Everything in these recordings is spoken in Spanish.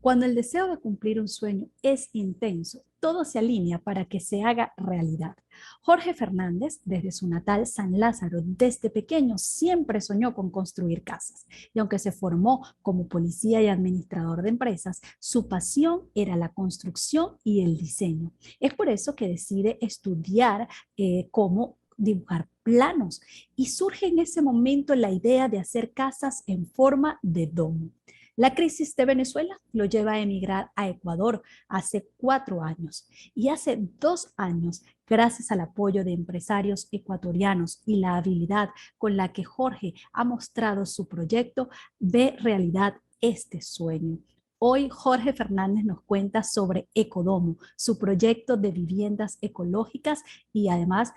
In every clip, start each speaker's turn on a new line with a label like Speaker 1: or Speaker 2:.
Speaker 1: Cuando el deseo de cumplir un sueño es intenso, todo se alinea para que se haga realidad. Jorge Fernández, desde su natal San Lázaro, desde pequeño siempre soñó con construir casas. Y aunque se formó como policía y administrador de empresas, su pasión era la construcción y el diseño. Es por eso que decide estudiar cómo dibujar planos y surge en ese momento la idea de hacer casas en forma de domo. La crisis de Venezuela lo lleva a emigrar a Ecuador hace 4 años y hace 2 años, gracias al apoyo de empresarios ecuatorianos y la habilidad con la que Jorge ha mostrado su proyecto, ve realidad este sueño. Hoy Jorge Fernández nos cuenta sobre Ecodomo, su proyecto de viviendas ecológicas y además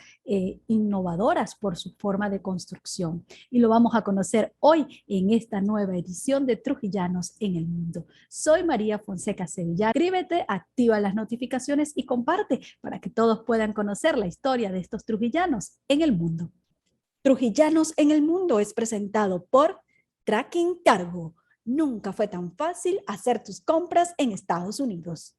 Speaker 1: innovadoras por su forma de construcción. Y lo vamos a conocer hoy en esta nueva edición de Trujillanos en el Mundo. Soy María Fonseca Sevilla. Suscríbete, activa las notificaciones y comparte para que todos puedan conocer la historia de estos trujillanos en el mundo. Trujillanos en el Mundo es presentado por Tracking Cargo. Nunca fue tan fácil hacer tus compras en Estados Unidos.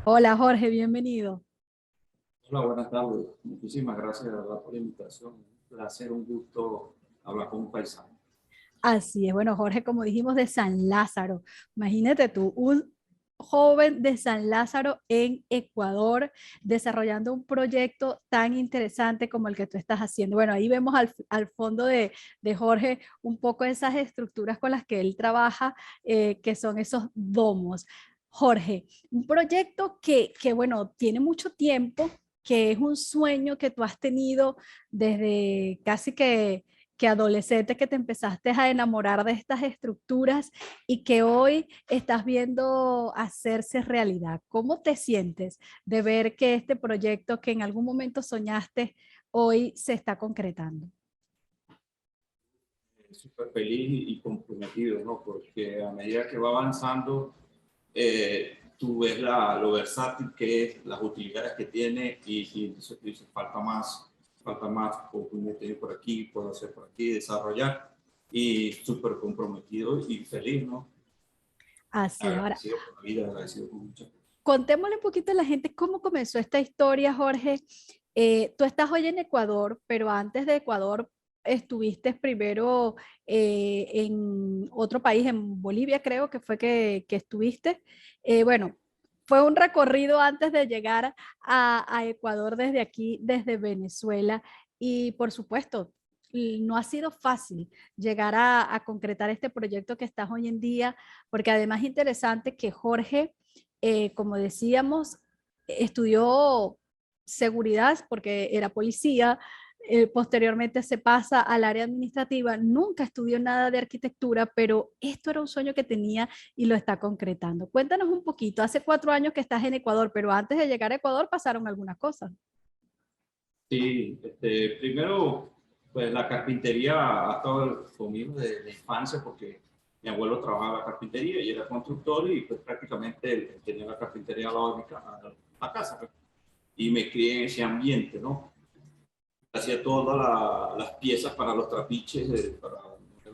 Speaker 1: Hola Jorge, bienvenido.
Speaker 2: Hola, buenas tardes. Muchísimas gracias, de verdad, por la invitación. Un placer, un gusto hablar con un paisano.
Speaker 1: Así es, bueno Jorge, como dijimos, de San Lázaro. Imagínate tú, un joven de San Lázaro en Ecuador desarrollando un proyecto tan interesante como el que tú estás haciendo. Bueno, ahí vemos al fondo de Jorge un poco esas estructuras con las que él trabaja, que son esos domos. Jorge, un proyecto bueno, tiene mucho tiempo, que es un sueño que tú has tenido desde casi que adolescente, que te empezaste a enamorar de estas estructuras y que hoy estás viendo hacerse realidad. ¿Cómo te sientes de ver que este proyecto que en algún momento soñaste hoy se está concretando?
Speaker 2: Súper feliz y comprometido, ¿no? Porque a medida que va avanzando, tú ves lo versátil que es, las utilidades que tiene y entonces tú dices, falta más, puedo meter por aquí, puedo hacer por aquí, desarrollar. Y súper comprometido y feliz, ¿no?
Speaker 1: Así, ahora,
Speaker 2: Agradecido con la vida, agradecido con muchas cosas.
Speaker 1: contémosle un poquito a la gente cómo comenzó esta historia, Jorge. Tú estás hoy en Ecuador, pero antes de Ecuador estuviste primero en otro país, en Bolivia creo que fue que estuviste. Bueno, fue un recorrido antes de llegar a Ecuador desde aquí, desde Venezuela. Y por supuesto, no ha sido fácil llegar a concretar este proyecto que estás hoy en día, porque además es interesante que Jorge, como decíamos, estudió seguridad porque era policía, posteriormente se pasa al área administrativa, nunca estudió nada de arquitectura, pero esto era un sueño que tenía y lo está concretando. Cuéntanos un poquito, hace 4 años que estás en Ecuador, pero antes de llegar a Ecuador pasaron algunas cosas.
Speaker 2: Sí, primero, pues la carpintería ha estado conmigo desde la infancia porque mi abuelo trabajaba en la carpintería y era constructor y pues prácticamente él tenía la carpintería al lado de la casa, pues. Y me crié en ese ambiente, ¿no? Hacía todas las piezas para los trapiches, para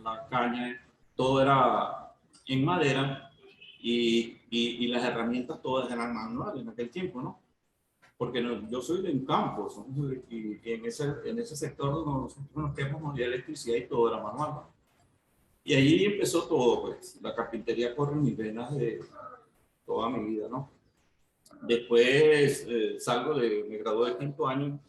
Speaker 2: la caña, todo era en madera y las herramientas todas eran manuales en aquel tiempo, ¿no? Porque no, yo soy de un campo y en ese sector donde nosotros nos quedamos de electricidad y todo era manual, ¿no? Y allí empezó todo, pues la carpintería corre en mis venas de toda mi vida, ¿no? Después me gradué de 5º año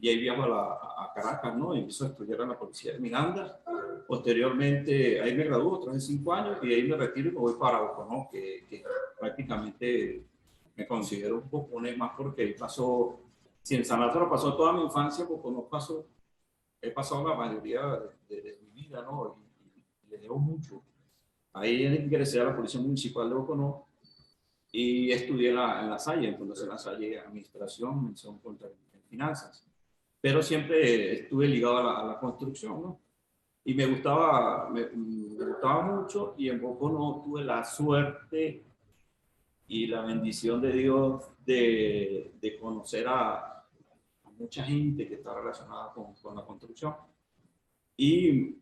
Speaker 2: y ahí viajo a Caracas, ¿no? Y empiezo a estudiar en la Policía de Miranda. Posteriormente, ahí me graduó otra vez 5 años y ahí me retiro y me voy para Oco, ¿no? Que prácticamente me considero un poco más porque ahí pasó, si en San Lázaro pasó toda mi infancia, pues no pasó, he pasado la mayoría de mi vida, ¿no? Y le debo mucho. Ahí ingresé a la Policía Municipal de Oco, ¿no? Y estudié en la Salle, entonces en la Salle Administración, mención contabilidad y finanzas. Pero siempre estuve ligado a la construcción, ¿no? Y me gustaba mucho y en poco no tuve la suerte y la bendición de Dios de conocer a mucha gente que está relacionada con la construcción. Y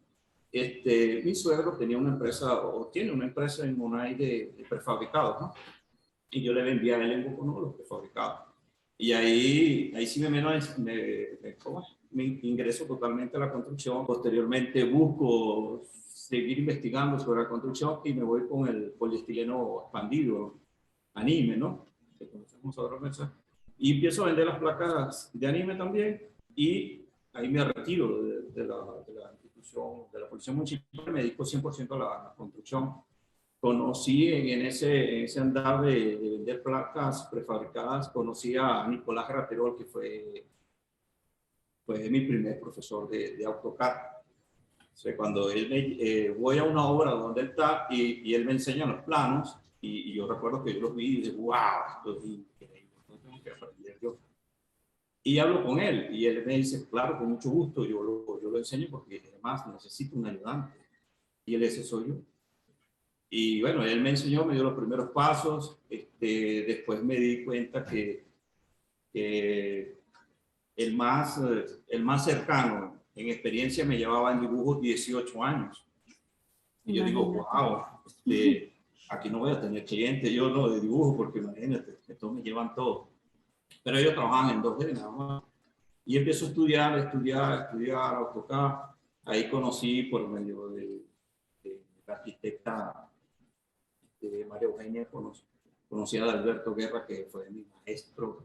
Speaker 2: mi suegro tenía una empresa, o tiene una empresa en Monay de prefabricados, ¿no? Y yo le vendía a él en Boconó los prefabricados. Y ahí sí me ingreso totalmente a la construcción. Posteriormente busco seguir investigando sobre la construcción y me voy con el poliestileno expandido, anime, ¿no? Que conocemos ahora. Y empiezo a vender las placas de anime también y ahí me retiro de la institución, de la policía municipal, me dedico 100% a la construcción. Conocí en ese andar de vender placas prefabricadas, conocí a Nicolás Graterol, que fue mi primer profesor de AutoCAD. O sea, cuando voy a una obra donde él está y él me enseña los planos, y yo recuerdo que yo los vi y dije, wow, esto es increíble, esto tengo que aprender yo. Y hablo con él y él me dice, claro, con mucho gusto, yo lo enseño porque además necesito un ayudante. Y él ese soy yo. Y bueno, él me enseñó, me dio los primeros pasos. Después me di cuenta que el más cercano en experiencia me llevaba en dibujos 18 años. Y yo digo, wow, aquí no voy a tener clientes, yo no de dibujo, porque imagínate, estos me llevan todo. Pero ellos trabajan en 2D nada más. Y empiezo a estudiar AutoCAD. Ahí conocí por medio de la arquitecta María Eugenia, conocida de Alberto Guerra, que fue mi maestro.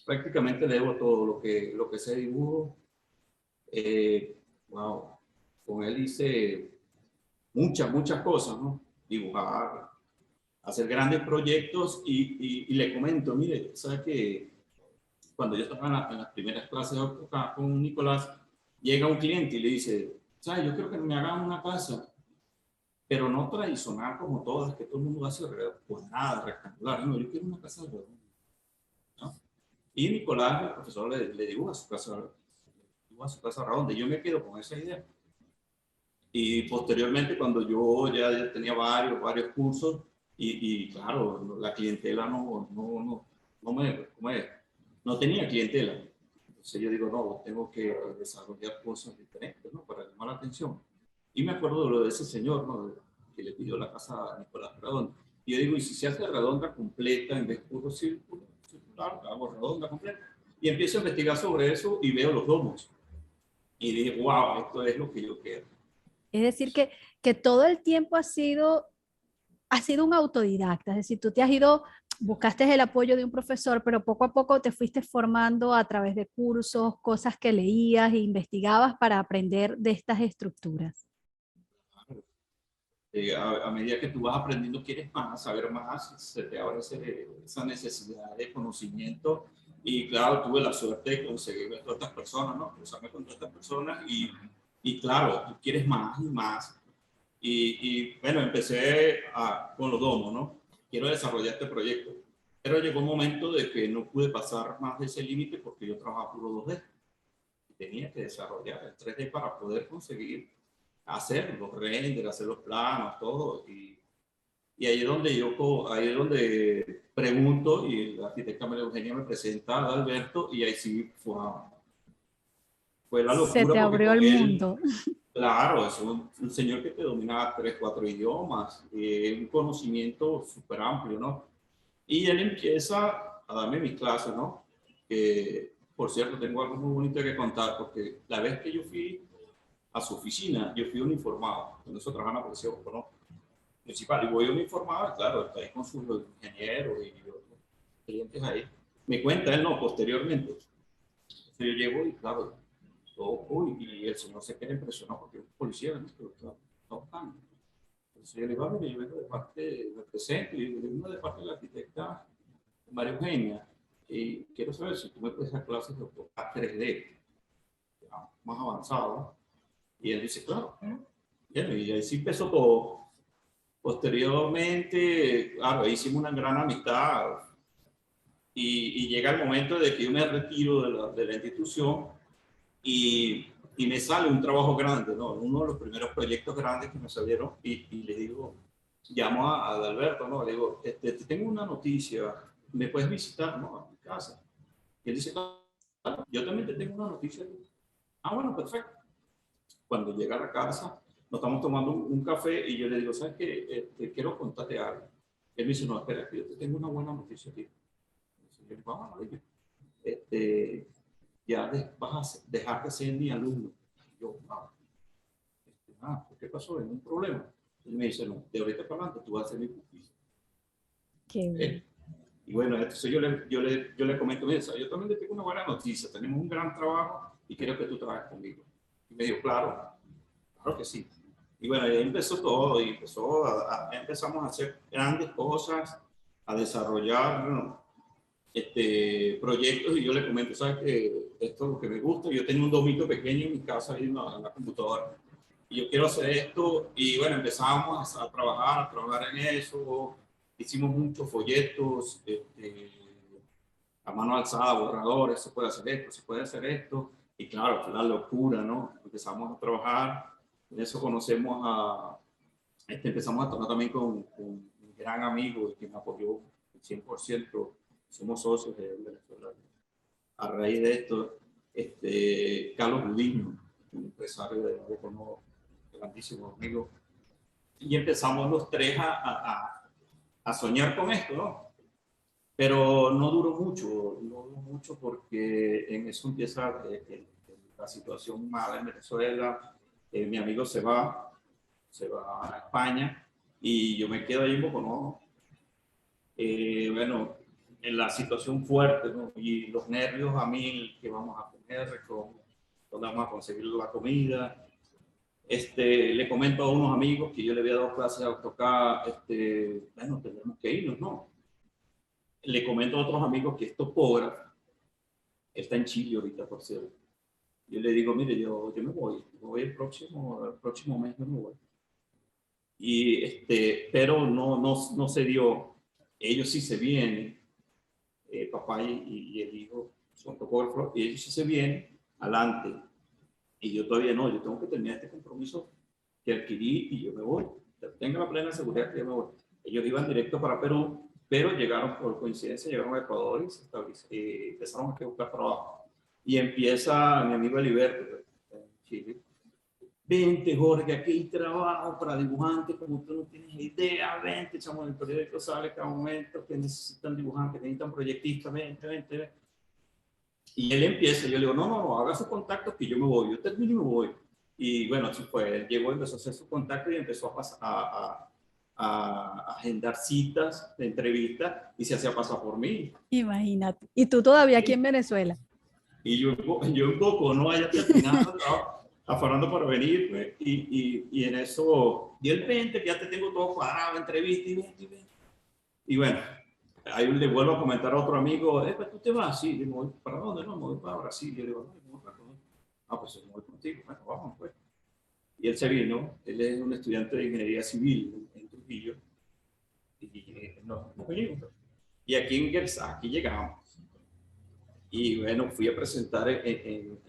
Speaker 2: Prácticamente le debo todo lo que sé de dibujo. Wow, con él hice muchas cosas, ¿no? Dibujar, hacer grandes proyectos y le comento, mire, ¿sabe que cuando yo estaba en las primeras clases con Nicolás, llega un cliente y le dice, ¿sabe? Yo creo que me hagan una casa, pero no tradicional como todas, que todo el mundo hace cuadrada, rectangular. No, yo quiero una casa redonda, ¿no? Y Nicolás, el profesor, le dibuja su casa redonda. Yo me quedo con esa idea. Y posteriormente, cuando yo ya tenía varios cursos, y claro, la clientela no tenía clientela. Entonces yo digo, no, tengo que desarrollar cosas diferentes, ¿no? Para llamar la atención. Y me acuerdo de lo de ese señor, ¿no? Que le pidió la casa a Nicolás Redonda. Y yo digo, ¿y si se hace redonda completa en vez de puro círculo? Circular, hago redonda completa. Y empiezo a investigar sobre eso y veo los domos. Y dije, wow, esto es lo que yo quiero.
Speaker 1: Es decir, que todo el tiempo has sido un autodidacta, es decir, tú te has ido, buscaste el apoyo de un profesor, pero poco a poco te fuiste formando a través de cursos, cosas que leías e investigabas para aprender de estas estructuras.
Speaker 2: A medida que tú vas aprendiendo, quieres más, saber más, se te abre esa necesidad de conocimiento. Y claro, tuve la suerte de conseguirme con estas personas, ¿no? Cruzarme con estas personas y claro, tú quieres más y más. Y bueno, empecé con los domos, ¿no? Quiero desarrollar este proyecto. Pero llegó un momento de que no pude pasar más de ese límite porque yo trabajaba puro 2D. Tenía que desarrollar el 3D para poder conseguir hacer los renders, hacer los planos, todo. Y ahí es donde pregunto y la arquitecta María Eugenia me presenta a Alberto y ahí sí fue la
Speaker 1: Se
Speaker 2: locura
Speaker 1: te
Speaker 2: porque
Speaker 1: abrió
Speaker 2: con
Speaker 1: el
Speaker 2: él,
Speaker 1: mundo.
Speaker 2: claro, es un señor que te domina 3, 4 idiomas, un conocimiento súper amplio, ¿no? Y él empieza a darme mis clases, ¿no? Que, por cierto, tengo algo muy bonito que contar porque la vez que yo fui a su oficina, yo fui uniformado, cuando eso trabajaba en la policía municipal, y voy uniformado, claro, está ahí con sus ingenieros y otros clientes ahí. Me cuenta él, no, posteriormente. Entonces yo llego y claro, todo, y el señor se queda impresionado porque es un policía, ¿no? Pero está buscando. Entonces yo le digo, mire, yo vengo de parte, me presento, y yo vengo de parte de la arquitecta María Eugenia, y quiero saber si tú me puedes dar clases de AutoCAD 3D, más avanzado. Y él dice, claro. Bien, y ahí sí empezó todo. Posteriormente, claro, hicimos una gran amistad y llega el momento de que yo me retiro de la institución y me sale un trabajo grande, ¿no? Uno de los primeros proyectos grandes que me salieron y le digo, llamo a Adalberto, ¿no? Le digo, te tengo una noticia, ¿me puedes visitar, no, a mi casa? Y él dice, claro, yo también te tengo una noticia. Ah, bueno, perfecto. Cuando llega a la casa, nos estamos tomando un café y yo le digo, ¿sabes qué? Quiero contarte algo. Él me dice, no, espera, que yo te tengo una buena noticia, tío. Yo, vamos, ya vas a dejar de ser mi alumno. Y yo, ¿qué pasó? ¿Es un problema? Y me dice, no, de ahorita para adelante tú vas a ser mi pupilo.
Speaker 1: Qué bien.
Speaker 2: Y bueno, entonces yo le comento, mira, yo también le tengo una buena noticia, tenemos un gran trabajo y quiero que tú trabajes conmigo. Y me dijo, claro, claro que sí. Y bueno, ahí empezó todo y empezamos a hacer grandes cosas, a desarrollar, ¿no? Proyectos y yo le comento, ¿sabes que esto es lo que me gusta? Yo tenía un domito pequeño en mi casa ahí en la computadora y yo quiero hacer esto y bueno, empezamos a trabajar en eso, hicimos muchos folletos, a mano alzada, borradores, se puede hacer esto, se puede hacer esto y claro, fue la locura, ¿no? Empezamos a trabajar, en eso conocemos empezamos a trabajar también con un gran amigo que me apoyó al 100%, somos socios de Venezuela. A raíz de esto, Carlos Gudiño, un empresario de Bocono, grandísimo amigo, y empezamos los tres a soñar con esto, ¿no? Pero no duró mucho porque en eso empieza la situación mala en Venezuela. Mi amigo se va a España y yo me quedo ahí en Boconó. Bueno, en la situación fuerte, ¿no? Y los nervios a mí, que vamos a comer, dónde vamos a conseguir la comida. Le comento a unos amigos que yo le había dado clases de AutoCAD, bueno, tenemos que irnos, ¿no? Le comento a otros amigos que es topógrafo, está en Chile ahorita, por cierto. Yo le digo, mire, yo me voy el próximo mes, yo me voy. Pero no se dio. Ellos sí se vienen, papá y el hijo son topógrafos, y ellos sí se vienen adelante. Y yo todavía no, yo tengo que terminar este compromiso que adquirí y yo me voy. Tenga la plena seguridad que yo me voy. Ellos iban directo para Perú, pero llegaron por coincidencia, llegaron a Ecuador y empezaron a buscar trabajo. Y empieza mi amigo Eliberto, en Chile. Vente, Jorge, aquí hay trabajo para dibujantes, como tú no tienes idea, vente, chamo, en el periódico sale cada momento que necesitan dibujantes, que necesitan proyectistas, vente. Y él empieza, yo le digo, no, haga sus contactos que yo me voy, yo termino y me voy. Y bueno, así fue, él llegó, empezó a hacer sus contactos y empezó a agendar citas de entrevistas y se hacía pasar por mí.
Speaker 1: Imagínate. Y tú todavía aquí
Speaker 2: ¿Sí?
Speaker 1: en Venezuela.
Speaker 2: Y yo un poco, no haya terminado, afanando para venirme y en eso, y el 20, que ya te tengo todo cuadrado, entrevista y vente. Y bueno, ahí le vuelvo a comentar a otro amigo, pues tú te vas, sí, digo, ¿para dónde? No, me voy para Brasil. Yo le digo, no, me voy para Colombia. Ah, pues yo me voy contigo, bueno, vamos pues. Y él se vino, él es un estudiante de ingeniería civil en Trujillo, y nos vinimos. Y aquí en Gersá, aquí llegamos. Y bueno, fui a presentar en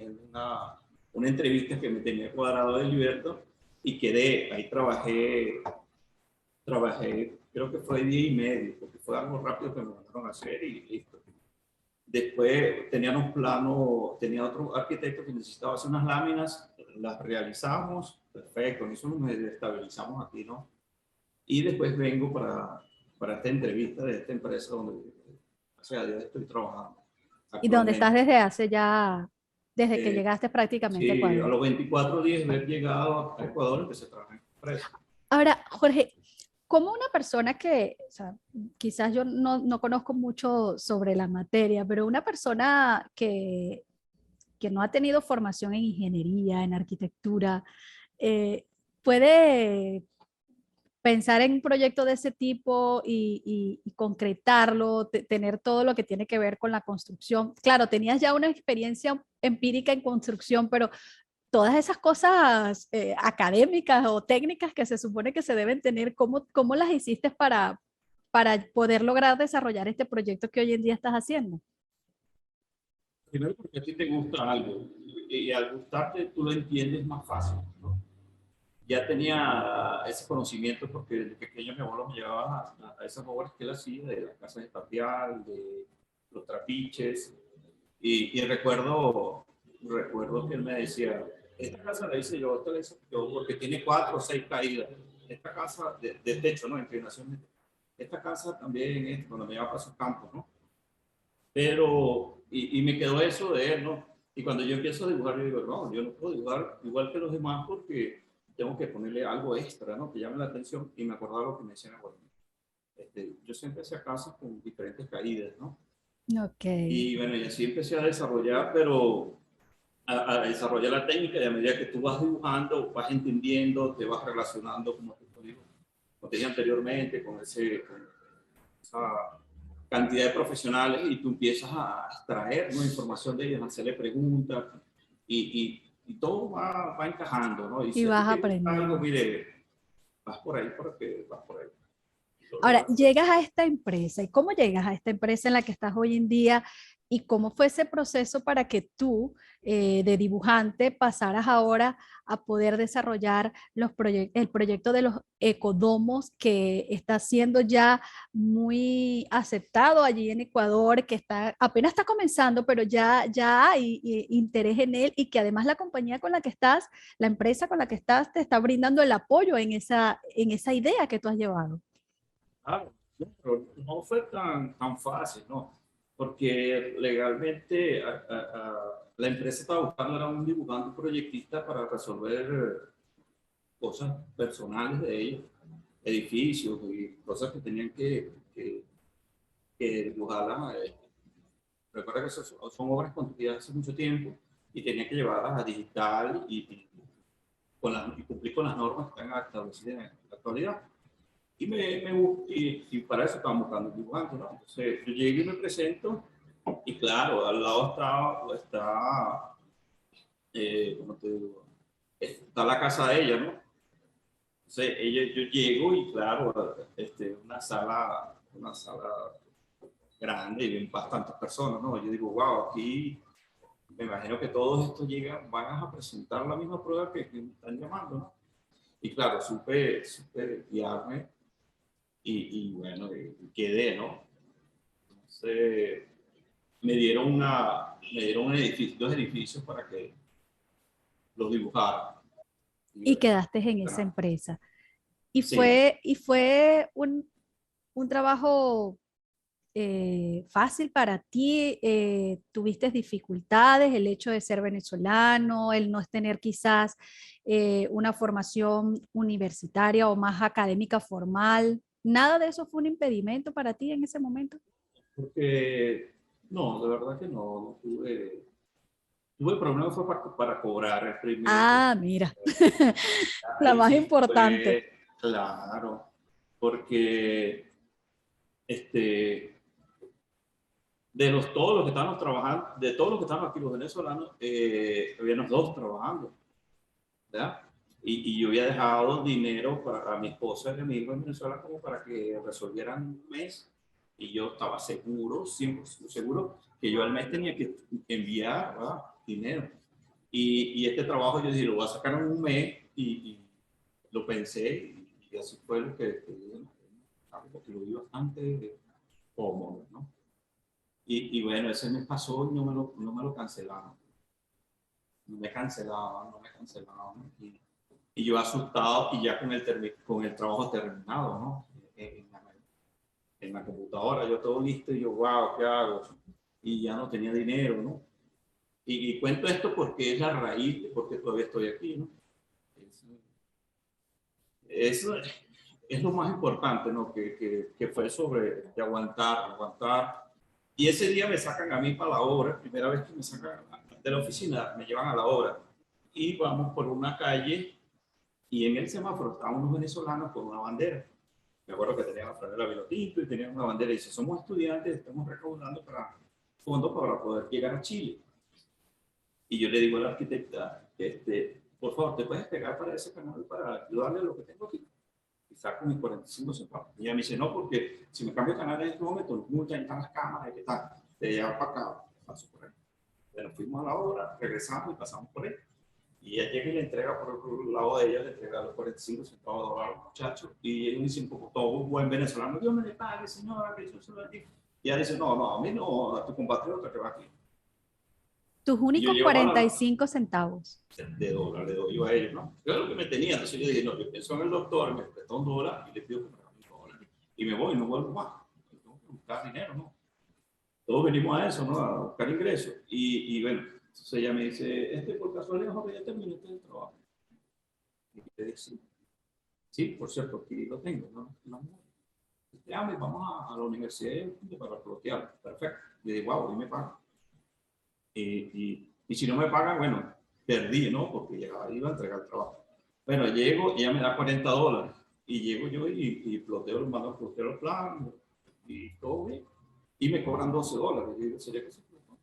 Speaker 2: una entrevista que me tenía cuadrado de Liberto y quedé, ahí trabajé, creo que fue día y medio, porque fue algo rápido que me mandaron a hacer y listo. Después teníamos plano, tenía otro arquitecto que necesitaba hacer unas láminas, las realizamos, perfecto, en eso nos estabilizamos aquí, ¿no? Y después vengo para esta entrevista de esta empresa donde, o sea, ya estoy trabajando
Speaker 1: Y donde estás
Speaker 2: actualmente.
Speaker 1: desde hace ya, desde que
Speaker 2: Eh,
Speaker 1: llegaste prácticamente a
Speaker 2: sí, a
Speaker 1: Ecuador.
Speaker 2: los 24 días de haber llegado a Ecuador empecé a trabajar en empresa.
Speaker 1: Ahora, Jorge, como una persona que, o sea, quizás yo no conozco mucho sobre la materia, pero una persona que no ha tenido formación en ingeniería, en arquitectura, eh, puede pensar en un proyecto de ese tipo y concretarlo, tener todo lo que tiene que ver con la construcción. Claro, tenías ya una experiencia empírica en construcción, pero todas esas cosas académicas o técnicas que se supone que se deben tener, ¿cómo las hiciste para poder lograr desarrollar este proyecto que hoy en día estás haciendo?
Speaker 2: Primero porque a ti te gusta algo y al gustarte tú lo entiendes más fácil, ¿no? ya tenía ese conocimiento porque desde pequeño mi abuelo me llevaba a esas obras que él hacía, de la casa de tapial, de los trapiches, y recuerdo que él me decía, esta casa la hice yo, esta la hice yo, porque tiene 4 o 6 caídas. Esta casa de techo, ¿no? Inclinación. Esta casa también es cuando me lleva para sus campos, ¿no? Pero, y me quedó eso de él, ¿no? Y cuando yo empiezo a dibujar, yo digo, no, yo no puedo dibujar igual que los demás porque tengo que ponerle algo extra, ¿no? Que llame la atención. Y me acordaba lo que me decían, bueno, yo siempre hacía casas con diferentes caídas, ¿no?
Speaker 1: Ok.
Speaker 2: Y bueno, y así empecé a desarrollar, pero a desarrollar la técnica y a medida que tú vas dibujando, vas entendiendo, te vas relacionando, como te digo, como te dije anteriormente, con esa cantidad de profesionales y tú empiezas a extraer, ¿no?, información de ellos, a hacerle preguntas y todo va encajando, ¿no? Y
Speaker 1: Y
Speaker 2: si a ti
Speaker 1: vas
Speaker 2: te gusta algo,
Speaker 1: aprendiendo.
Speaker 2: mire, vas por ahí porque vas por ahí.
Speaker 1: Ahora, llegas a esta empresa y cómo llegas a esta empresa en la que estás hoy en día y cómo fue ese proceso para que tú, de dibujante, pasaras ahora a poder desarrollar el proyecto de los ecodomos que está siendo ya muy aceptado allí en Ecuador, que apenas está comenzando, pero ya hay interés en él y que además la compañía con la que estás, la empresa con la que estás, te está brindando el apoyo en esa idea que tú has llevado.
Speaker 2: Claro, no, pero no fue tan fácil, ¿no? Porque legalmente la empresa estaba buscando era un dibujante proyectista para resolver cosas personales de ellos, edificios y cosas que tenían que dibujarlas. Recuerda que son obras construidas hace mucho tiempo y tenían que llevarlas a digital y cumplir con las normas que están establecidas en la actualidad. Y para eso estaban buscando un dibujante, ¿no? Entonces yo llegué y me presento y claro, al lado está ¿cómo te digo? Está la casa de ella, ¿no? Entonces yo llego y claro, una sala grande y ven bastantes personas, ¿no? Yo digo, wow, aquí me imagino que todos estos van a presentar la misma prueba que me están llamando, ¿no? Y claro, supe guiarme y bueno, y quedé, ¿no? Entonces, me dieron dos edificios para que los dibujara. Y
Speaker 1: Y
Speaker 2: bueno,
Speaker 1: quedaste en esa empresa.
Speaker 2: sí,
Speaker 1: Y fue un trabajo fácil para ti. ¿Tuviste dificultades, el hecho de ser venezolano, el no tener quizás una formación universitaria o más académica formal? ¿Nada de eso fue un impedimento para ti en ese momento?
Speaker 2: porque no, de verdad que no tuve problemas fue para cobrar el primero.
Speaker 1: Ah, mira, la
Speaker 2: Ahí
Speaker 1: más
Speaker 2: sí
Speaker 1: importante.
Speaker 2: fue claro, porque este, todos los que estábamos trabajando, de todos los que estábamos aquí, los venezolanos, habíamos dos trabajando, ¿verdad? Y yo había dejado dinero para mi esposa y mi amigo en Venezuela como para que resolvieran un mes y yo estaba seguro, 100% seguro, que yo al mes tenía que enviar, ¿verdad?, dinero. Y este trabajo yo dije, lo voy a sacar en un mes y lo pensé y así fue algo que lo vi bastante cómodo, ¿no? Y bueno, ese mes pasó y no me lo cancelaron. No me cancelaban. Y yo asustado y ya con el trabajo terminado, ¿no? En la computadora, yo todo listo y yo, wow, ¿qué hago? Y ya no tenía dinero, ¿no? Y cuento esto porque es la raíz de por qué todavía estoy aquí, ¿no? Eso es lo más importante, ¿no? Que fue sobre de aguantar. Y ese día me sacan a mí para la obra, primera vez que me sacan de la oficina, me llevan a la obra. Y vamos por una calle y en el semáforo estaban unos venezolanos con una bandera. Me acuerdo que tenían la franela Vinotinto y tenían una bandera y dice, somos estudiantes, estamos recaudando para fondos para poder llegar a Chile. Y yo le digo a la arquitecta, por favor, ¿te puedes pegar para ese canal para ayudarle a lo que tengo aquí? Y saco mis 45 centavos. Y ella me dice, no, porque si me cambio de canal en este momento, nos multan, están las cámaras, ¿qué tal? De allá para acá, paso por ahí. Bueno, fuimos a la obra, regresamos y pasamos por ahí. Y ella llega y le entrega por el lado de ella, le entrega los 45 centavos de dólar al muchacho. Y él dice un poco todo buen venezolano, Dios me le pague, señora, que yo se lo digo. Y ella dice, no, no, a mí no, a tu compatriota que va aquí.
Speaker 1: Tus
Speaker 2: Y yo
Speaker 1: únicos
Speaker 2: llevo a la
Speaker 1: 45 centavos.
Speaker 2: de dólar, le doy yo a ellos, ¿no? Yo lo que me tenía, entonces yo dije, no, yo pienso en el doctor, me prestó $1 y le pido que me haga $1. Y me voy, no vuelvo más. Tengo que buscar dinero, ¿no? Todos venimos a eso, ¿no? A buscar ingresos. Y bueno, entonces ella me dice, por casualidad, Jorge, ya terminaste el trabajo. Y yo le dije, sí. Sí, por cierto, aquí lo tengo, ¿no? Vamos a la universidad para plotear. Perfecto. Le dije, wow, y me pagan. Y si no me pagan, bueno, perdí, ¿no? Porque ya iba a entregar el trabajo. Bueno, llego, ella me da $40. Y llego yo y ploteo, mando a plotear los planos y todo bien. Y me cobran $12. Y digo, ¿sería que se plotó?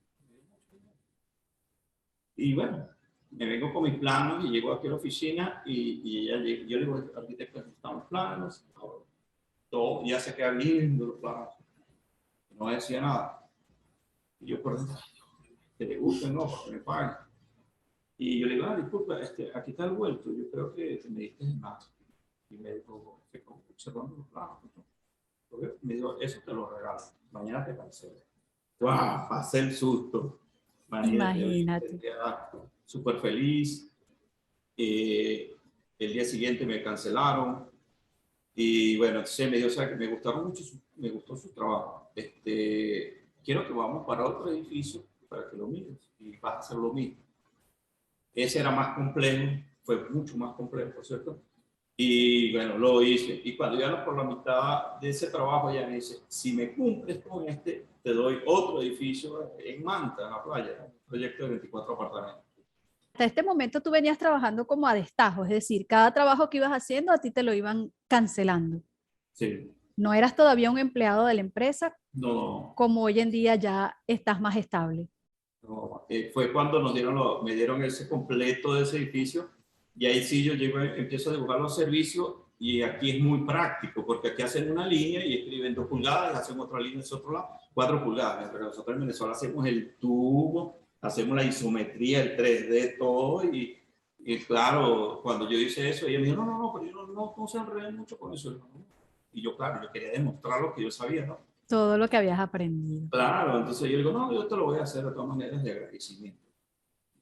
Speaker 2: Y bueno, me vengo con mis planos y llego aquí a la oficina y ella, yo le digo, arquitecto, están los planos, todo, ya se queda lindo los planos. No decía nada. Y yo por dentro, que le gusten, no, porque me paguen. Y yo le digo, disculpa, aquí está el vuelto, yo creo que me diste el más. Y me dijo, observando los planos. ¿No? Me dijo, eso te lo regalo, mañana te cancelo. ¡Wow! Pasé el susto. Imagínate,
Speaker 1: Imagínate.
Speaker 2: súper feliz. El día siguiente me cancelaron. Y bueno, entonces me dio, o sea, que me gustaron mucho, me gustó su trabajo. Quiero que vamos para otro edificio para que lo mires y vas a hacer lo mismo. Ese era más complejo, fue mucho más complejo, por cierto. Y bueno, lo hice. Y cuando ya por la mitad de ese trabajo, ella me dice, si me cumples con te doy otro edificio en Manta, en la playa, un proyecto de 24 apartamentos.
Speaker 1: Hasta este momento tú venías trabajando como a destajo, es decir, cada trabajo que ibas haciendo a ti te lo iban cancelando.
Speaker 2: Sí.
Speaker 1: No eras todavía un empleado de la empresa
Speaker 2: No,
Speaker 1: como hoy en día ya estás más estable.
Speaker 2: no. Fue cuando me dieron ese completo de ese edificio y ahí sí yo llego, empiezo a dibujar los servicios y aquí es muy práctico porque aquí hacen una línea y escriben 2 pulgadas, hacen otra línea en ese otro lado, 4 pulgadas. Pero nosotros en Venezuela hacemos el tubo, hacemos la isometría, el 3D, todo y claro, cuando yo hice eso, ella me dijo, no, pero yo no se enreden mucho con eso. Y yo, claro, yo quería demostrar lo que yo sabía, ¿no?
Speaker 1: Todo lo que habías aprendido.
Speaker 2: Claro, entonces yo digo, no, yo te lo voy a hacer de todas maneras de agradecimiento.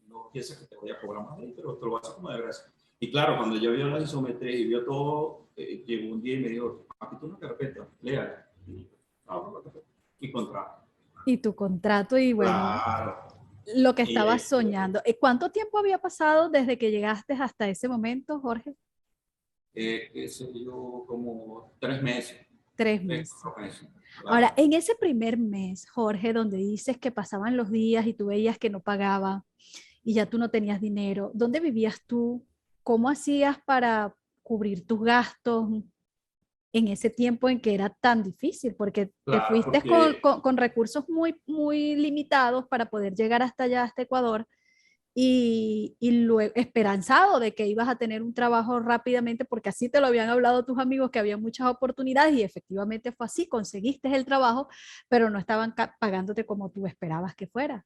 Speaker 2: No pienses que te voy a cobrar más ahí, pero te lo voy a hacer como de agradecimiento. Y claro, cuando yo vio la isometría y vio todo, llegó un día y me dijo, aquí tú no te repetas, léala. Y contrato.
Speaker 1: Y tu contrato y bueno,
Speaker 2: Claro.
Speaker 1: lo que
Speaker 2: Y
Speaker 1: estabas soñando. ¿Cuánto tiempo había pasado desde que llegaste hasta ese momento, Jorge?
Speaker 2: qué sé yo, como 3 meses,
Speaker 1: 3 meses.
Speaker 2: 4 meses.
Speaker 1: Ahora,
Speaker 2: Claro.
Speaker 1: en ese primer mes, Jorge, donde dices que pasaban los días y tú veías que no pagaba y ya tú no tenías dinero, ¿dónde vivías tú? ¿Cómo hacías para cubrir tus gastos en ese tiempo en que era tan difícil? Porque te
Speaker 2: Claro,
Speaker 1: fuiste
Speaker 2: porque
Speaker 1: con recursos muy limitados para poder llegar hasta allá, hasta Ecuador, y luego esperanzado de que ibas a tener un trabajo rápidamente, porque así te lo habían hablado tus amigos, que había muchas oportunidades y efectivamente fue así, conseguiste el trabajo, pero no estaban pagándote como tú esperabas que fuera.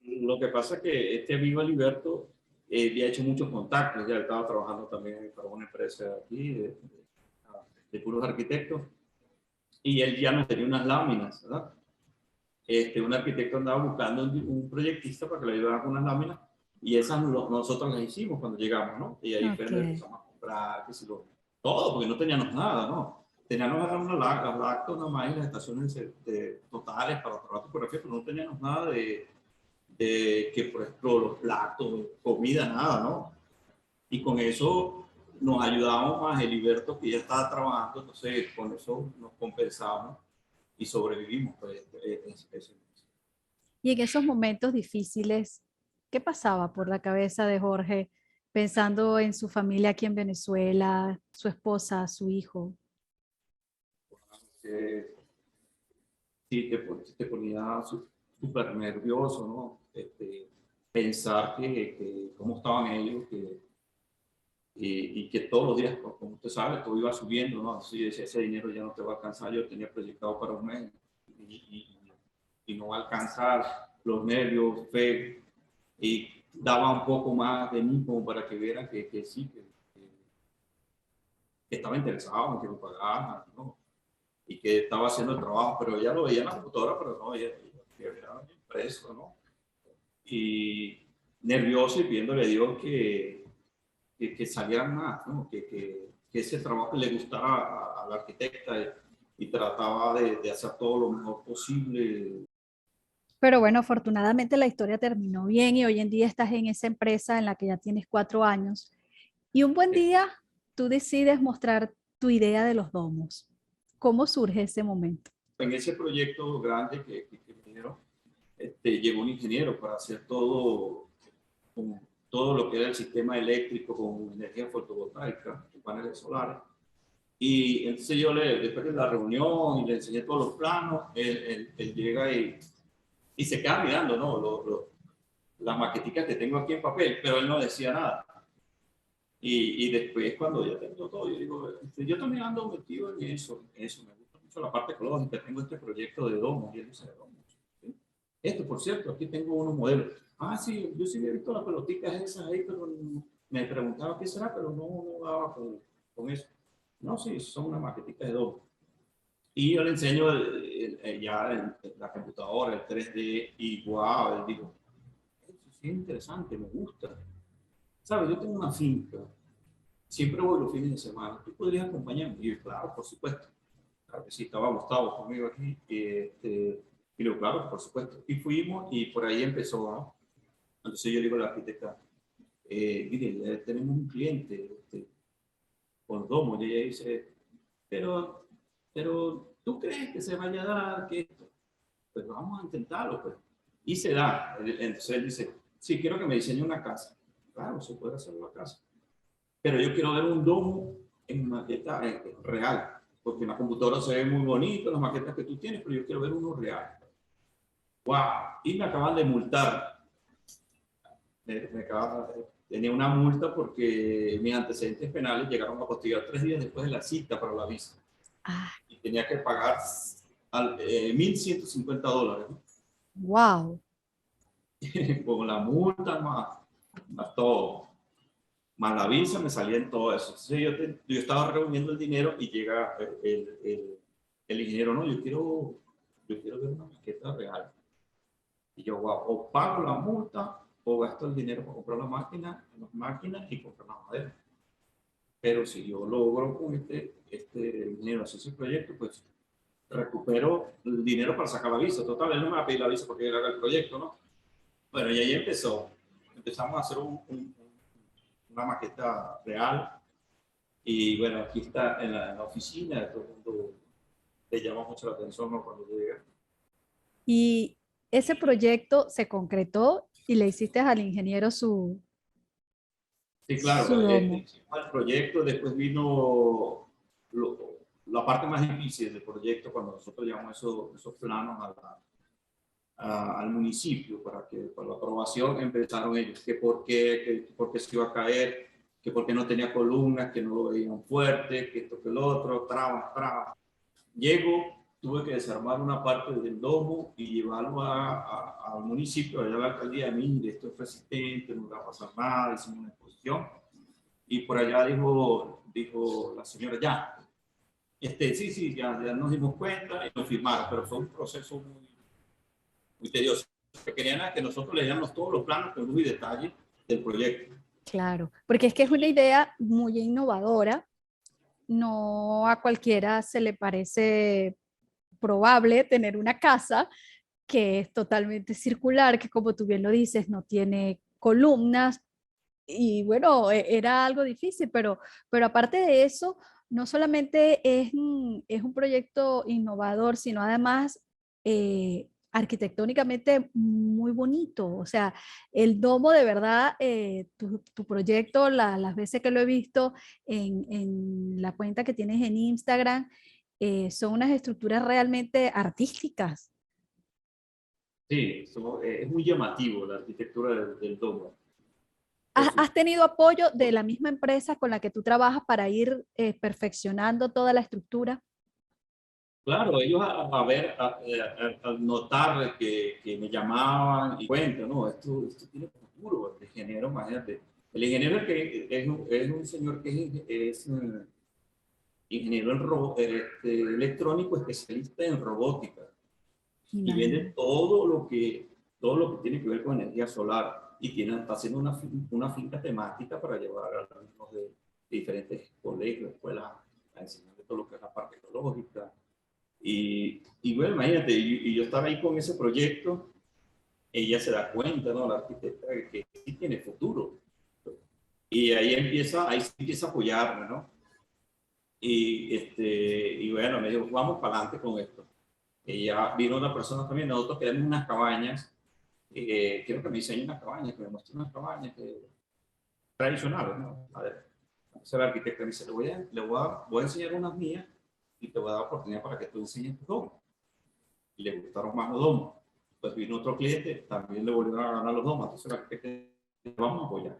Speaker 2: lo que pasa es que este amigo Alberto había hecho muchos contactos, ya estaba trabajando también para una empresa aquí de puros arquitectos, y él ya nos tenía unas láminas, ¿verdad? Un arquitecto andaba buscando un proyectista para que le ayudara con unas láminas, y esas nosotros las hicimos cuando llegamos, ¿no? Y ahí fue
Speaker 1: Ok.
Speaker 2: donde empezamos a comprar, todo, porque no teníamos nada, ¿no? Teníamos las lactos nada más y las estaciones totales para trabajar tipografía, pero no teníamos nada de que, por ejemplo, los platos, comida, nada, ¿no? Y con eso nos ayudábamos más Heriberto, que ya estaba trabajando, entonces con eso nos compensábamos y sobrevivimos. Pues,
Speaker 1: Y en esos momentos difíciles, ¿qué pasaba por la cabeza de Jorge pensando en su familia aquí en Venezuela, su esposa, su hijo?
Speaker 2: sí, te ponía súper nervioso, ¿no? Pensar que cómo estaban ellos, y que todos los días, como usted sabe, todo iba subiendo, ¿no? Así ese dinero ya no te va a alcanzar, yo tenía proyectado para un mes y no va a alcanzar, los nervios, fe, y daba un poco más de mí como para que vieran que sí, que estaba interesado en que me pagaran, ¿no? Y que estaba haciendo el trabajo, pero ella lo veía en la computadora, pero no, ella era impreso, ¿no? Y nervioso y pidiéndole a Dios que salieran más, ¿no? Que ese trabajo le gustara a la arquitecta y trataba de hacer todo lo mejor posible.
Speaker 1: Pero bueno, afortunadamente la historia terminó bien y hoy en día estás en esa empresa en la que ya tienes 4 años. Y un buen día tú decides mostrar tu idea de los domos. ¿Cómo surge ese momento?
Speaker 2: En ese proyecto grande que me dieron, llegó un ingeniero para hacer todo, con todo lo que era el sistema eléctrico con energía fotovoltaica, con paneles solares. Y entonces después de la reunión y le enseñé todos los planos, él llega y se queda mirando, ¿no? Las maqueticas que tengo aquí en papel, pero él no decía nada. Y después, cuando ya tengo todo, yo digo, yo también ando metido en eso, me gusta mucho la parte ecológica, tengo este proyecto de domos, y él dice, domos. ¿Sí? Esto, por cierto, aquí tengo unos modelos. Ah, sí, yo sí había visto las pelotitas esas ahí, pero me preguntaba qué será, pero no daba con eso. No, sí, son unas maquetitas de domos. Y yo le enseño la computadora, el 3D, y wow, él dijo, eso sí es interesante, me gusta. ¿Sabes? Yo tengo una finca, siempre voy los fines de semana, ¿tú podrías acompañarme? Y yo, claro, por supuesto. Claro que sí, estaba Gustavo conmigo aquí, y luego, claro, por supuesto. Y fuimos y por ahí empezó, ¿no? Entonces yo le digo a la arquitecta, mire, ya tenemos un cliente con domo, y ella dice, pero, pero, ¿tú crees que se vaya a dar que esto? Pues vamos a intentarlo, pues. Y se da. Entonces él dice, sí, quiero que me diseñe una casa. Claro, se puede hacer una casa. Pero yo quiero ver un domo en maqueta real, porque en la computadora se ve muy bonito las maquetas que tú tienes, pero yo quiero ver uno real. ¡Wow! Y me acaban de multar. Tenía una multa porque mis antecedentes penales llegaron a postergar 3 días después de la cita para la visa.
Speaker 1: Ah,
Speaker 2: Y tenía que pagar $1,150, ¿no?
Speaker 1: wow.
Speaker 2: Con la multa más todo. Más la visa me salía en todo eso. Entonces yo estaba reuniendo el dinero y llega el ingeniero, no, yo quiero ver una maqueta real. Y yo, wow, o pago la multa o gasto el dinero para comprar las máquinas y comprar la madera. Pero si yo logro con este ingeniero hacer ese proyecto, pues recupero el dinero para sacar la visa. Total, él no me va a pedir la visa porque él haga el proyecto, ¿no? Bueno, y ahí empezamos a hacer una maqueta real. Y bueno, aquí está en la oficina, todo el mundo le llama mucho la atención, ¿no? Cuando llega.
Speaker 1: Y ese proyecto se concretó y le hiciste al ingeniero
Speaker 2: Sí,
Speaker 1: su
Speaker 2: claro,
Speaker 1: domo.
Speaker 2: hicimos el proyecto, después vino la parte más difícil del proyecto, cuando nosotros llevamos esos planos al municipio para la aprobación, empezaron ellos, que por qué se iba a caer, que por qué no tenía columnas, que no lo veían fuerte, que esto, que lo otro, trabas. Llego, tuve que desarmar una parte del domo y llevarlo al municipio, allá a la alcaldía, mire, esto es resistente, no va a pasar nada, hicimos una exposición. Y por allá dijo la señora, ya, sí, ya nos dimos cuenta y nos firmaron, pero fue un proceso muy tedioso. Lo que querían era que nosotros le diéramos todos los planos con luz y detalle del proyecto.
Speaker 1: Claro, porque es que es una idea muy innovadora. No a cualquiera se le parece probable tener una casa que es totalmente circular, que como tú bien lo dices, no tiene columnas. Y bueno, era algo difícil, pero aparte de eso, no solamente es un proyecto innovador, sino además arquitectónicamente muy bonito. O sea, el domo de verdad, tu proyecto, las veces que lo he visto en la cuenta que tienes en Instagram, son unas estructuras realmente artísticas.
Speaker 2: Sí, es muy llamativo la arquitectura del domo.
Speaker 1: ¿Has tenido apoyo de la misma empresa con la que tú trabajas para ir perfeccionando toda la estructura?
Speaker 2: Claro, ellos a notar que me llamaban y cuentan, no, esto tiene futuro. El ingeniero, imagínate, el ingeniero es un señor que es ingeniero electrónico especialista en robótica y vende
Speaker 1: Imagínate.
Speaker 2: todo lo que tiene que ver con energía solar y está haciendo una finca temática para llevar a los alumnos de diferentes colegios, escuelas, a enseñar todo lo que es la parte ecológica. Y bueno, imagínate, y yo estaba ahí con ese proyecto, ella se da cuenta, ¿no? La arquitecta, que sí tiene futuro. Y ahí sí empieza a apoyarme, ¿no? Y bueno, me dijo, vamos para adelante con esto. Y ya vino una persona también, nosotros queremos unas cabañas, quiero que me diseñe unas cabañas, que me muestre unas cabañas tradicionales, ¿no? A ver, entonces la arquitecta me dice, voy a enseñar unas mías y te voy a dar oportunidad para que tú enseñes tus domos. Y le gustaron más los domos. Pues vino otro cliente, también le volvieron a ganar los domos, entonces la arquitecta vamos a apoyar.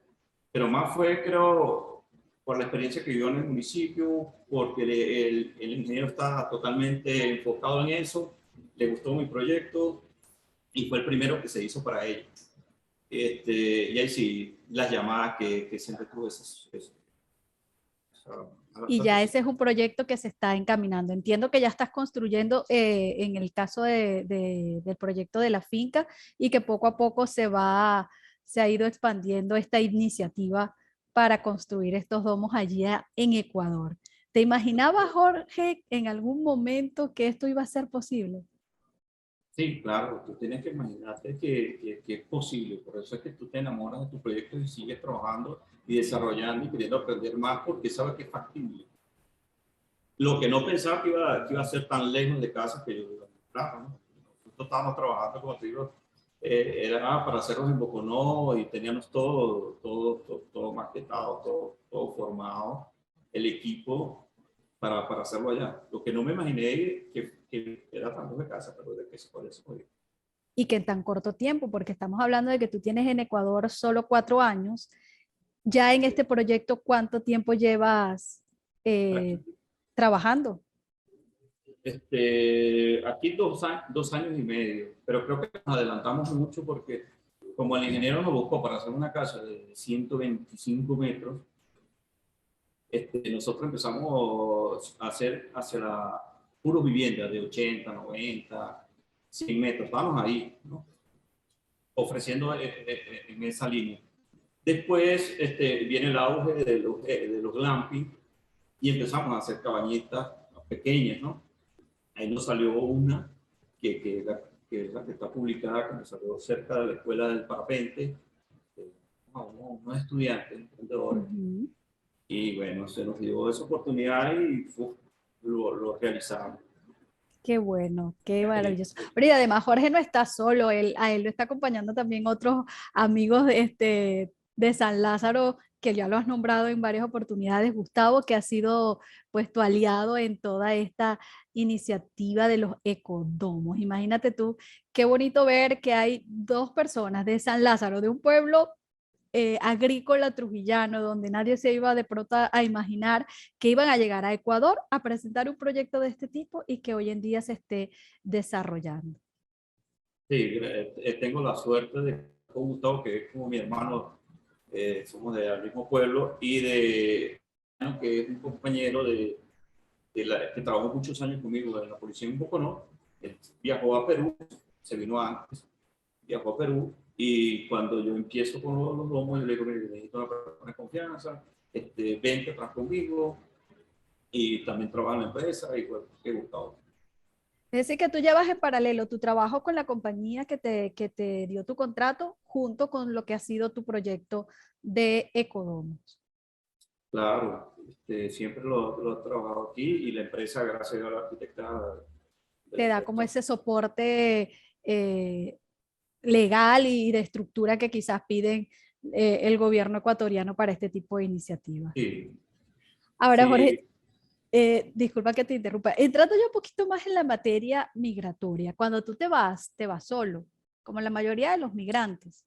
Speaker 2: Pero más fue, creo, por la experiencia que vivió en el municipio, porque el ingeniero está totalmente enfocado en eso, le gustó mi proyecto y fue el primero que se hizo para ella. Y ahí sí, las llamadas que siempre tuve,
Speaker 1: Y ya
Speaker 2: sí.
Speaker 1: ese es un proyecto que se está encaminando. Entiendo que ya estás construyendo en el caso del proyecto de la finca y que poco a poco se ha ido expandiendo esta iniciativa para construir estos domos allí en Ecuador. ¿Te imaginabas, Jorge, en algún momento que esto iba a ser posible?
Speaker 2: Sí, claro, tú tienes que imaginarte que es posible, por eso es que tú te enamoras de tu proyecto y sigues trabajando y desarrollando y queriendo aprender más porque sabes que es factible. Lo que no pensaba que iba a ser tan lejos de casa que yo, claro, ¿no? Nosotros estábamos trabajando, como te digo, era para hacerlos en Boconó y teníamos todo maquetado, todo formado, el equipo para hacerlo allá. Lo que no me imaginé que era tan lejos de casa, pero de que se podía hacer.
Speaker 1: Y que en tan corto tiempo, porque estamos hablando de que tú tienes en Ecuador solo 4 años. Ya en este proyecto, ¿cuánto tiempo llevas eh, trabajando?
Speaker 2: Aquí 2 años y medio, pero creo que nos adelantamos mucho porque como el ingeniero nos buscó para hacer una casa de 125 metros, nosotros empezamos a hacer hacia la puros viviendas de 80, 90, 100 metros. Estábamos ahí, ¿no? Ofreciendo en esa línea. Después viene el auge de los glamping y empezamos a hacer cabañitas pequeñas, ¿no? Ahí nos salió una que es la que está publicada, que nos salió cerca de la escuela del parapente, unos estudiantes, emprendedores.
Speaker 1: Ujú.
Speaker 2: Y bueno, se nos dio esa oportunidad y lo realizamos.
Speaker 1: Qué bueno, qué
Speaker 2: Eh,
Speaker 1: maravilloso. Pero y además Jorge no está solo, a él lo está acompañando también otros amigos de San Lázaro, que ya lo has nombrado en varias oportunidades, Gustavo, que ha sido pues tu aliado en toda esta iniciativa de los ecodomos. Imagínate tú, qué bonito ver que hay dos personas de San Lázaro, de un pueblo agrícola trujillano, donde nadie se iba de pronto a imaginar que iban a llegar a Ecuador a presentar un proyecto de este tipo y que hoy en día se esté desarrollando.
Speaker 2: sí, tengo la suerte de con Gustavo, que es como mi hermano, somos del mismo pueblo, y que es un compañero que trabajó muchos años conmigo en la policía en Boconó. Él viajó a Perú, se vino antes, viajó a Perú, y cuando yo empiezo con los domos, yo le digo, mire, necesito una persona de confianza, vente atrás conmigo, y también trabaja en la empresa, y bueno, he gustado.
Speaker 1: Es decir, que tú llevas en paralelo tu trabajo con la compañía que te dio tu contrato junto con lo que ha sido tu proyecto de Ecodomos.
Speaker 2: Claro, siempre lo he trabajado aquí, y la empresa, gracias a la arquitecta
Speaker 1: Te
Speaker 2: del
Speaker 1: da como
Speaker 2: sector.
Speaker 1: ese soporte legal y de estructura que quizás piden el gobierno ecuatoriano para este tipo de iniciativas.
Speaker 2: Sí,
Speaker 1: Ahora, Jorge,
Speaker 2: sí,
Speaker 1: disculpa que te interrumpa. Entrando ya un poquito más en la materia migratoria, cuando tú te vas solo, como la mayoría de los migrantes.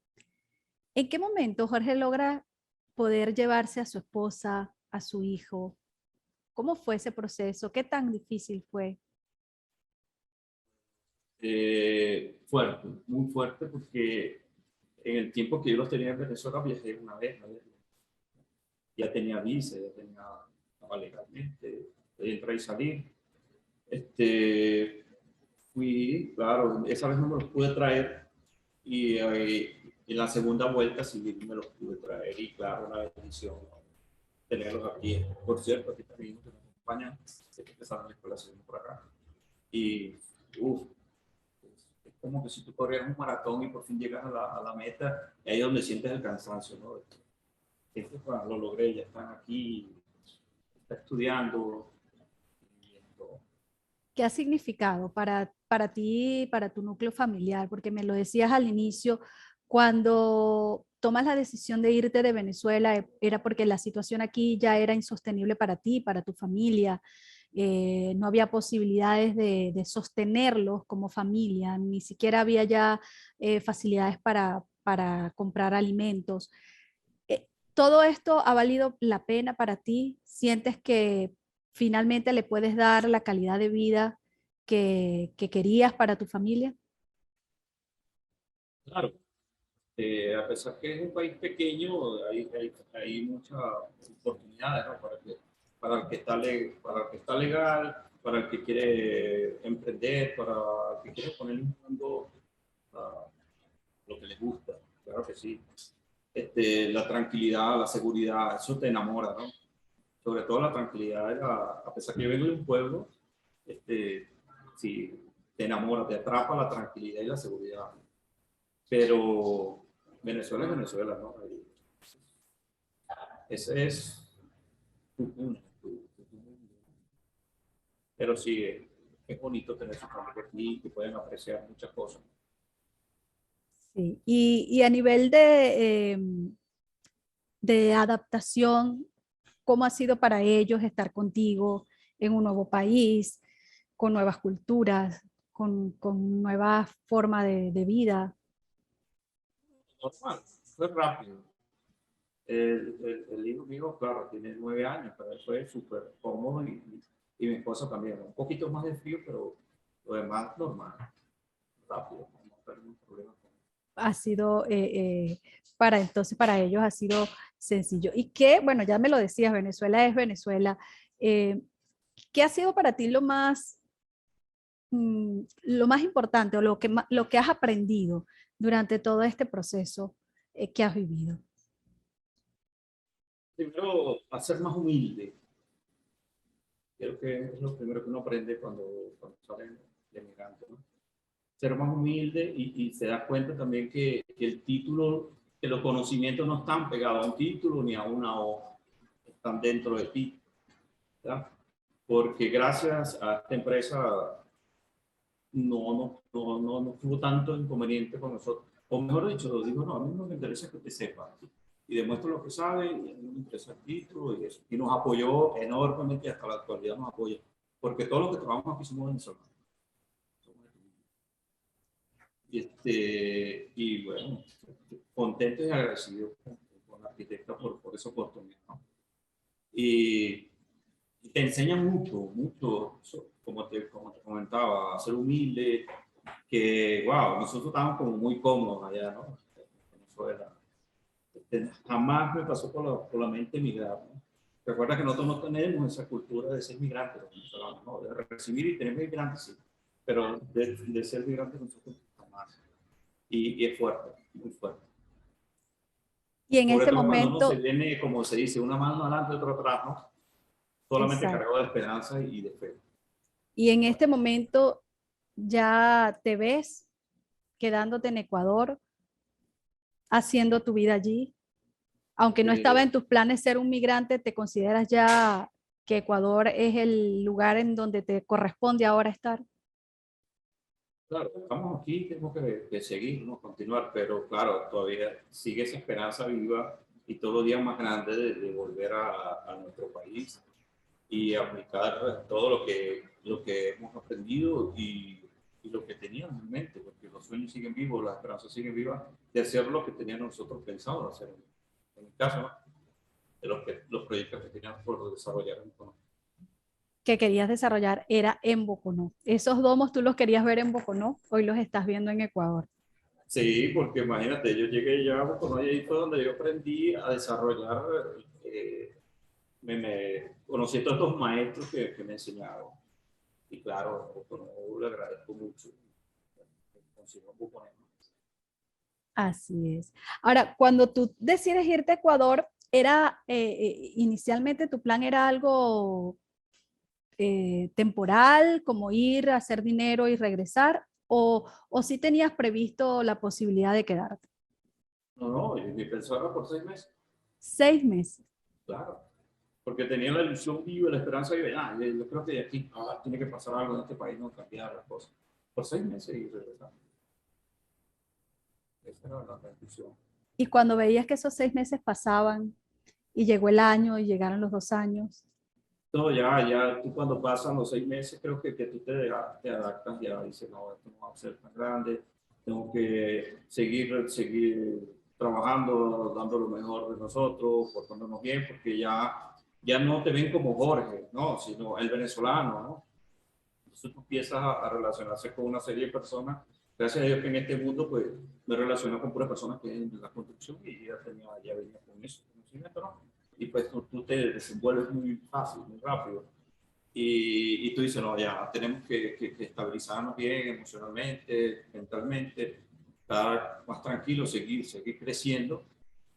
Speaker 1: ¿En qué momento Jorge logra poder llevarse a su esposa, a su hijo? ¿Cómo fue ese proceso? ¿Qué tan difícil fue?
Speaker 2: fuerte, muy fuerte, porque en el tiempo que yo los tenía en Venezuela viajé una vez, ¿no? Ya tenía visa, ya tenía, estaba legalmente, podía entrar y salir. Fui, claro, esa vez no me los pude traer y en la segunda vuelta sí me los pude traer y claro, una bendición, ¿no? Tenerlos aquí. Por cierto, aquí también en España, sé que empezaron la escuela por acá. Y, uff, es como que si tú corrieras un maratón y por fin llegas a la meta, y ahí es donde sientes el cansancio, ¿no? Lo logré, ya están aquí, está estudiando. Y esto,
Speaker 1: ¿Qué ha significado para ti, para tu núcleo familiar? Porque me lo decías al inicio, cuando tomas la decisión de irte de Venezuela, era porque la situación aquí ya era insostenible para ti, para tu familia. No había posibilidades de sostenerlos como familia, ni siquiera había ya facilidades para comprar alimentos. ¿Todo esto ha valido la pena para ti? ¿Sientes que finalmente le puedes dar la calidad de vida que querías para tu familia?
Speaker 2: claro, a pesar que es un país pequeño, hay muchas oportunidades, ¿no? Para el que está, para el que está legal, para el que quiere emprender, para el que quiere poner en mundo lo que le gusta, claro que sí. La tranquilidad, la seguridad, eso te enamora, ¿no? Sobre todo la tranquilidad, a pesar que yo vengo de un pueblo, sí, te enamora, te atrapa la tranquilidad y la seguridad. Pero Venezuela es Venezuela, ¿no? Ese es tu cuna, tu mundo. Pero sí, es bonito tener su familia aquí, que pueden apreciar muchas cosas.
Speaker 1: Sí. Y a nivel de adaptación, ¿cómo ha sido para ellos estar contigo en un nuevo país, con nuevas culturas, con nueva forma de vida?
Speaker 2: Normal, fue rápido. El hijo mío, claro, tiene 9 años, pero él fue súper cómodo y mi esposa también. Un poquito más de frío, pero lo demás normal, rápido, no tengo ningún problema con eso.
Speaker 1: Ha sido, para entonces, para ellos ha sido sencillo. Y que, bueno, ya me lo decías, Venezuela es Venezuela. Eh, ¿Qué ha sido para ti lo más importante o lo que has aprendido durante todo este proceso que has vivido?
Speaker 2: Primero, a ser más humilde. Creo que es lo primero que uno aprende cuando sale de migrante, ¿no? Ser más humilde y se da cuenta también que el título, que los conocimientos no están pegados a un título ni a una hoja, están dentro de ti, ¿verdad? Porque gracias a esta empresa no tuvo tanto inconveniente con nosotros. O mejor dicho, lo digo, no, a mí no me interesa que te sepa. Y demuestra lo que sabe, y a mí no me interesa el título y eso. Y nos apoyó enormemente y hasta la actualidad nos apoya. Porque todos los que trabajamos aquí somos venezolanos. Y bueno, contento y agradecido con la arquitecta por esa oportunidad, ¿no? Y, y te enseña mucho, mucho, como te comentaba, a ser humilde, que, wow, nosotros estábamos como muy cómodos allá, ¿no? En Venezuela. Jamás me pasó por la mente migrar, ¿no? Recuerda que nosotros no tenemos esa cultura de ser migrantes, los venezolanos, ¿no? De recibir y tener migrantes, sí, pero de ser migrantes nosotros jamás. Y es fuerte, muy fuerte.
Speaker 1: Y en
Speaker 2: Sobre
Speaker 1: este
Speaker 2: todo cuando uno se
Speaker 1: momento,
Speaker 2: viene, como se dice, una mano adelante y otra atrás, ¿no? Solamente
Speaker 1: exacto.
Speaker 2: cargado de esperanza y de fe.
Speaker 1: Y en
Speaker 2: Bueno,
Speaker 1: este momento ya te ves quedándote en Ecuador, haciendo tu vida allí. Aunque no estaba
Speaker 2: eh,
Speaker 1: en tus planes ser un migrante, ¿te consideras ya que Ecuador es el lugar en donde te corresponde ahora estar?
Speaker 2: claro, estamos aquí, tenemos que seguir, ¿no? Continuar, pero claro, todavía sigue esa esperanza viva y todos los días más grande de volver a nuestro país y aplicar todo lo que hemos aprendido y lo que teníamos en mente, porque los sueños siguen vivos, las esperanzas siguen vivas de hacer lo que teníamos nosotros pensado hacer. En mi caso, ¿no? De los proyectos que teníamos por desarrollar en Economía.
Speaker 1: Que querías desarrollar era en Boconó. Esos domos tú los querías ver en Boconó, hoy los estás viendo en Ecuador.
Speaker 2: Sí, porque imagínate, yo llegué ya a Cotonou y ahí fue donde yo aprendí a desarrollar, conocí a todos estos maestros que me enseñaron. Y claro, Cotonou le agradezco mucho. Consigo un poco.
Speaker 1: Así es. Ahora, cuando tú decides irte a Ecuador, era inicialmente tu plan era algo temporal, como ir a hacer dinero y regresar, o si tenías previsto la posibilidad de quedarte.
Speaker 2: No, no, mi pensaba era por 6 meses,
Speaker 1: 6 meses.
Speaker 2: claro. Porque tenía la ilusión viva, la esperanza viva. Yo creo que de aquí tiene que pasar algo en este país, no cambiar las cosas. Por 6 meses y regresar. Esa era la ilusión.
Speaker 1: Y cuando veías que esos 6 meses pasaban y llegó el año y llegaron los 2 años.
Speaker 2: No, ya, tú cuando pasan los 6 meses, creo que tú te adaptas, ya dices, no, esto no va a ser tan grande, tengo que seguir trabajando, dando lo mejor de nosotros, portándonos bien, porque ya no te ven como Jorge, ¿no? Sino el venezolano, ¿no? Entonces tú empiezas a relacionarse con una serie de personas. Gracias a Dios que en este mundo, pues, me relaciono con puras personas que en la construcción y ya venía con eso, conocimiento, ¿no? Y pues tú te desenvuelves muy fácil, muy rápido. Y tú dices, no, ya tenemos que estabilizarnos bien emocionalmente, mentalmente, estar más tranquilos, seguir creciendo,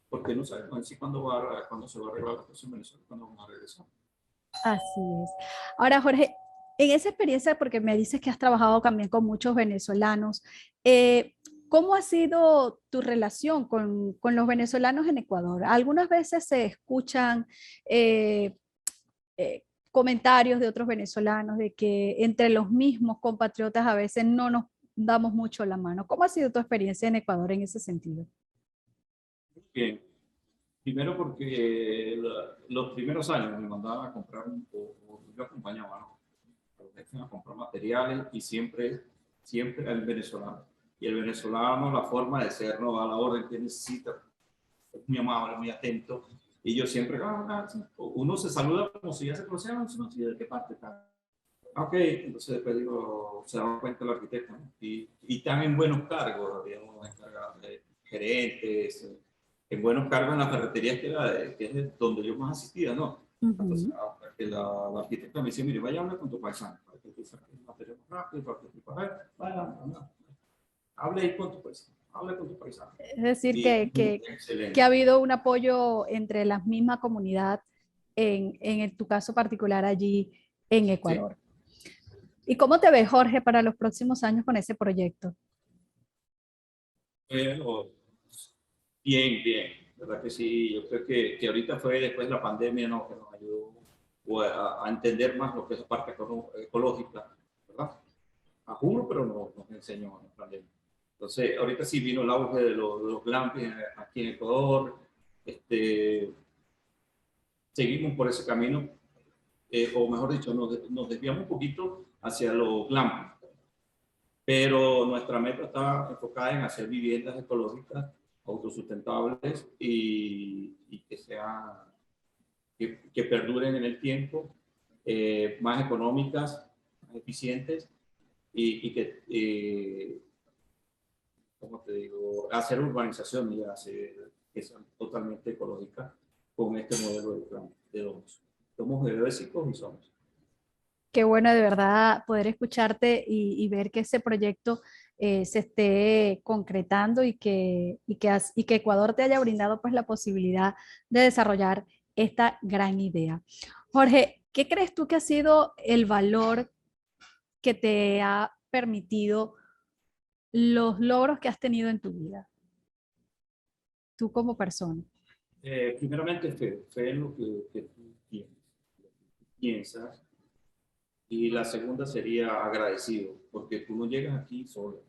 Speaker 2: porque no sabemos si cuándo se va a arreglar la cosa en Venezuela, cuándo vamos a regresar.
Speaker 1: Así es. Ahora, Jorge, en esa experiencia, porque me dices que has trabajado también con muchos venezolanos, ¿cómo ha sido tu relación con los venezolanos en Ecuador? Algunas veces se escuchan eh, comentarios de otros venezolanos de que entre los mismos compatriotas a veces no nos damos mucho la mano. ¿Cómo ha sido tu experiencia en Ecuador en ese sentido?
Speaker 2: Bien. Primero porque los primeros años me mandaban a comprar, o yo acompañaba, ¿no? A comprar materiales y siempre el venezolano. Y el venezolano, la forma de ser, no a la orden que necesita, es muy amable, muy atento. Y yo siempre, uno se saluda como si ya se conociera, no sé de qué parte está. Ok, entonces después digo, se da cuenta el arquitecto, ¿no? Y están en buenos cargos, digamos, encargados de gerentes, en buenos cargos en las ferreterías que es donde yo más asistía, ¿no? Entonces,
Speaker 1: Ujú.
Speaker 2: que la arquitecta me dice, mire, vaya a hablar con tu paisano, para que tú saques el material más rápido, para que tú vaya, hable ahí con tu paisano, hable con tu paisano.
Speaker 1: Es decir,
Speaker 2: Y
Speaker 1: que ha
Speaker 2: excelente.
Speaker 1: habido un apoyo entre la misma comunidad en tu caso particular allí en
Speaker 2: Sí,
Speaker 1: Ecuador. ¿Y cómo te ves, Jorge, para los próximos años con ese proyecto?
Speaker 2: pero bien, bien, ¿verdad que sí? Yo creo que ahorita fue después de la pandemia, ¿no? Que nos ayudó a entender más lo que es la parte ecológica, ¿verdad? A juro, pero nos enseñó en la pandemia. Entonces, ahorita sí vino el auge de los glamping aquí en Ecuador. Este, seguimos por ese camino, o mejor dicho, nos desviamos un poquito hacia los glamping, pero nuestra meta está enfocada en hacer viviendas ecológicas, autosustentables y que perduren en el tiempo, más económicas, más eficientes y que, como te digo, hacer urbanización y hacer que sean totalmente ecológicas con este modelo de plan de dos. Somos bebésicos y somos.
Speaker 1: Qué bueno de verdad poder escucharte y ver que ese proyecto se esté concretando y que Ecuador te haya brindado pues la posibilidad de desarrollar esta gran idea. Jorge, ¿qué crees tú que ha sido el valor que te ha permitido los logros que has tenido en tu vida, tú como persona?
Speaker 2: Primeramente, fe en lo que tú tienes, lo que tú piensas. Y la segunda sería agradecido, porque tú no llegas aquí solo,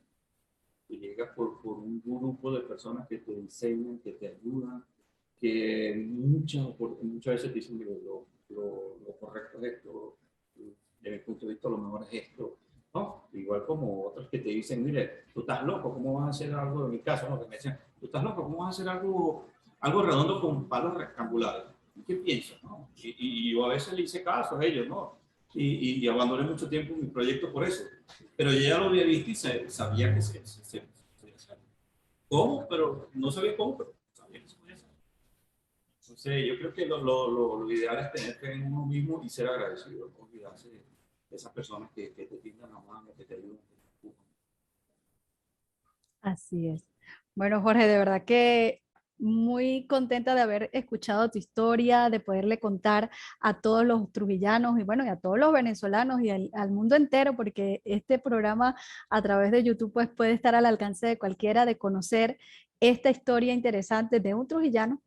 Speaker 2: tú llegas por un grupo de personas que te enseñan, que te ayudan, que muchas veces dicen que lo correcto es esto, desde mi punto de vista lo mejor es esto, ¿no? Igual como otros que te dicen, mire, tú estás loco, ¿cómo vas a hacer algo? En mi caso, ¿no? Que me decían, tú estás loco, ¿cómo vas a hacer algo redondo con palos rectangulares? ¿Qué piensas? ¿No? Y yo a veces le hice caso a ellos, ¿no? Y abandoné mucho tiempo mi proyecto por eso. Pero yo ya lo había visto y sabía que se hacía. cómo, pero no sabía cómo, pero sabía que se podía hacer. Entonces, yo creo que lo ideal es tener fe en uno mismo y ser agradecido, no olvidarse de esas personas que te tiendan la mano, que te ayudan, que te empujan.
Speaker 1: Así es. Bueno, Jorge, de verdad que muy contenta de haber escuchado tu historia, de poderle contar a todos los trujillanos y bueno, y a todos los venezolanos y al mundo entero, porque este programa a través de YouTube pues puede estar al alcance de cualquiera de conocer esta historia interesante de un trujillano,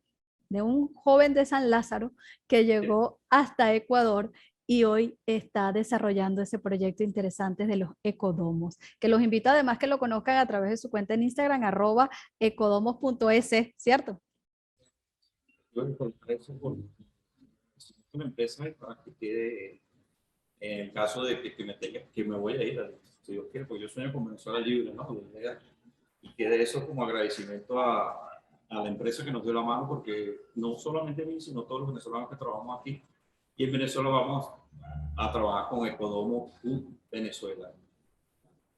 Speaker 1: de un joven de San Lázaro que llegó hasta Ecuador y hoy está desarrollando ese proyecto interesante de los ecodomos, que los invito además que lo conozcan a través de su cuenta en Instagram, @ecodomos.es, ¿cierto?
Speaker 2: Yo encontré eso por una empresa para que quede, en el caso de que me voy a ir, si Dios quiere, porque yo sueño con Venezuela libre, ¿no? Y quede eso como agradecimiento a la empresa que nos dio la mano, porque no solamente a mí, sino todos los venezolanos que trabajamos aquí. Y en Venezuela vamos a trabajar con Ecodomo Venezuela.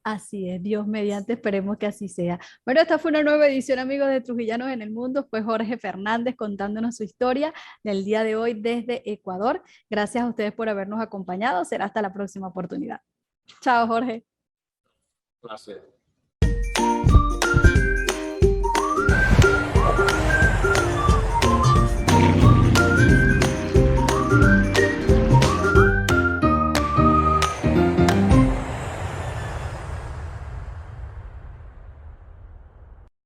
Speaker 1: Así es, Dios mediante, esperemos que así sea. Bueno, esta fue una nueva edición, amigos de Trujillanos en el Mundo. Fue Jorge Fernández contándonos su historia del día de hoy desde Ecuador. Gracias a ustedes por habernos acompañado. Será hasta la próxima oportunidad. Chao, Jorge.
Speaker 2: Placer.